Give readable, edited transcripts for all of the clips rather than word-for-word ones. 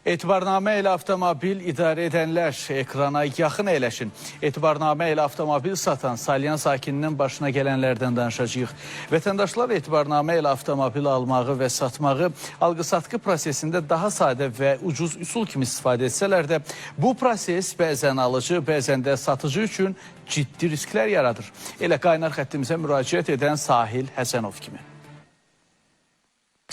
Etibarnamə ilə avtomobil idarə edənlər ekrana yaxın əyləşin. Etibarnamə ilə avtomobil satan Salyan sakininin başına gələnlərdən danışacağıq. Vətəndaşlar etibarnamə ilə avtomobil almağı və satmağı alqı-satqı prosesində daha sadə və ucuz üsul kimi istifadə etsələr də, bu proses bəzən alıcı, bəzən də satıcı üçün ciddi risklər yaradır. Elə qaynar xəttimizə müraciət edən Sahil Həsənov kimi.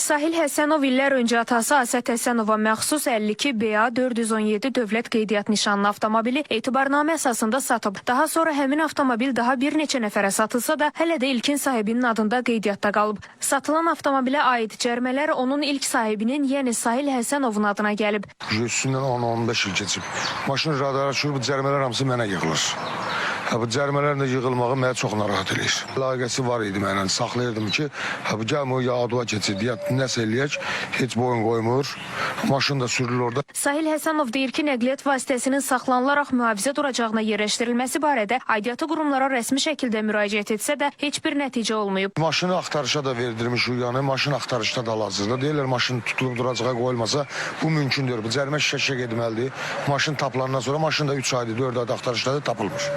Sahil Həsənov illər öncə atası Asət Həsənova məxsus 52 BA 417 dövlət qeydiyyat nişanlı avtomobili etibarnamə əsasında satıb. Daha sonra həmin avtomobil daha bir neçə nəfərə satılsa da hələ də ilkin sahibinin adında qeydiyyatda qalıb. Satılan avtomobilə aid cərimələr onun ilk sahibinin, yəni Sahil Həsənovun adına gəlib. Üstündən 10-15 il keçib. Maşın radara düşür, bu cərimələr hamısı mənə yığılır. Bu cərimələrin də yığılmağı mənə çox narahat edir. Laqəsi var idi mənə, saxlayırdım ki, bu gəlmə ya adva keçir, ya nəsə eləyək, heç boyun qoymur, maşın da sürülür orada. Sahil Həsənov deyir ki, nəqliyyat vasitəsinin saxlanılaraq mühafizə duracağına yerləşdirilməsi barədə aidiyyatı qurumlara rəsmi şəkildə müraciət etsə də heç bir nəticə olmayıb. Maşını axtarışa da verdirmişik, yəni maşın axtarışda da hazırda. Deyirlər, maşın tutulub duracağa qoyulmasa, bu mümkündür. Bu cərimə şişə edilməlidir. Maşın tapılandan sonra maşın da 3 aydır, 4 ayda axtarışda da tapılmır.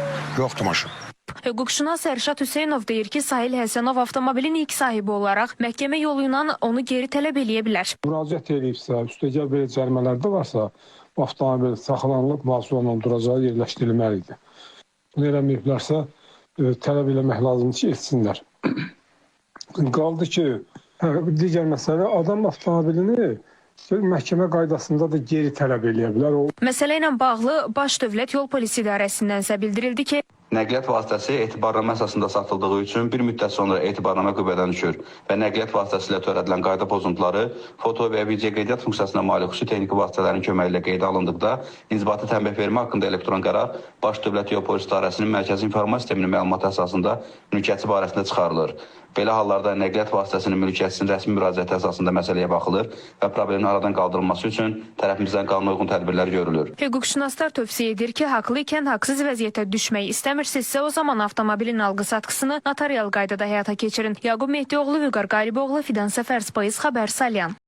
Yoxdur maşın. Hüquqşünas Ərşad Hüseynov deyir ki, Sahil Həsənov avtomobilin ilk sahibi olaraq məhkəmə yolu ilə onu geri tələb eləyə bilər. Müraciət edibsə, üstəgəl belə cərimələr də varsa, bu avtomobil saxlanılıb mühafizə duracağı yerləşdirilməlidir. Bunu eləməyiblərsə, tələb eləmək lazımdır ki, etsinlər. Qaldı ki, digər məsələ, adam avtomobilini məhkəmə qaydasında da geri tələb eləyə bilər. Məsələ ilə bağlı Baş Dövlət Yol Polisi İdarəsindən isə bildirildi ki, nəqliyyat vasitəsi etibarnamə əsasında satıldığı üçün bir müddət sonra etibarnamə qüvvədən düşür və nəqliyyat vasitəsi ilə törədilən qayda pozuntuları foto və video qeydiyyat funksiyasına malik xüsusi texniki vasitələrin köməyi ilə qeydə alındıqda inzibati tənbih vermə haqqında elektron qərar Baş Dövlət Yol Polisi İdarəsinin mərkəzi informasiya sisteminin məlumatı əsasında mülkiyyətçi barəsində çıxarılır. Belə hallarda nəqliyyat vasitəsinin mülkiyyətçisinin rəsmi müraciəti əsasında məsələyə baxılır və problemin aradan qaldırılması üçün tərəfimizdən qanuna uyğun tədbirlər görülür. Hüquqşünaslar tövsiyə edir ki, haqlı ikən haqsız vəziyyətə düşmək istəmirsinizsə, o zaman avtomobilin alqı-satqısını notarial qaydada həyata keçirin. Yaqub Mehdioğlu, Vüqar Qariboğlu, Fidan Səfərspayiz, Xəbər, Salyan.